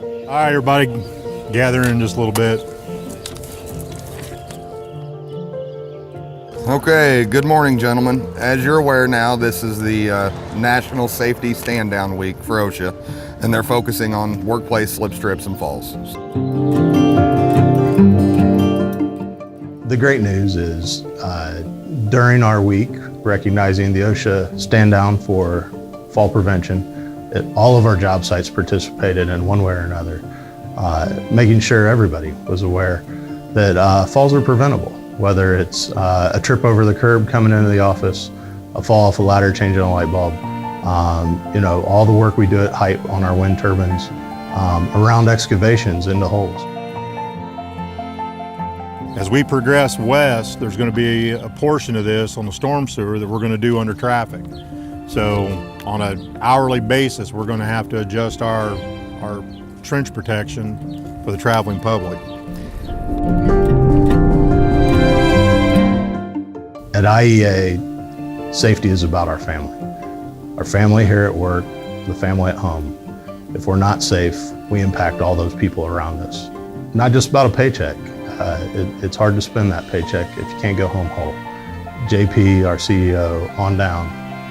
All right, everybody, gather in just a little bit. Okay, good morning, gentlemen. As you're aware now, this is the National Safety Stand-Down Week for OSHA, and they're focusing on workplace slip, strips, and falls. The great news is during our week, recognizing the OSHA stand-down for fall prevention, all of our job sites participated in one way or another, making sure everybody was aware that falls are preventable. Whether it's a trip over the curb coming into the office, a fall off a ladder changing a light bulb, all the work we do at height on our wind turbines, around excavations into holes. As we progress west, there's going to be a portion of this on the storm sewer that we're going to do under traffic. So on an hourly basis, we're going to have to adjust our trench protection for the traveling public. At IEA, safety is about our family. Our family here at work, the family at home. If we're not safe, we impact all those people around us. Not just about a paycheck. It's hard to spend that paycheck if you can't go home whole. JP, our CEO, on down,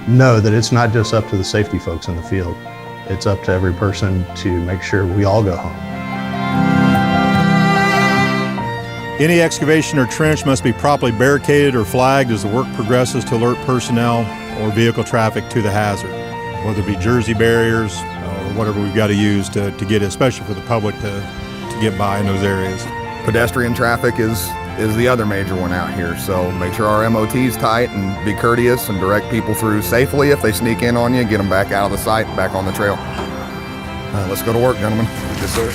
know that it's not just up to the safety folks in the field. It's up to every person to make sure we all go home. Any excavation or trench must be properly barricaded or flagged as the work progresses to alert personnel or vehicle traffic to the hazard, whether it be Jersey barriers or whatever we've got to use to get, especially for the public to get by in those areas. Pedestrian traffic is the other major one out here, so make sure our MOT's tight and be courteous and direct people through safely. If they sneak in on you, get them back out of the site, back on the trail. Let's go to work, gentlemen. Yes, sir.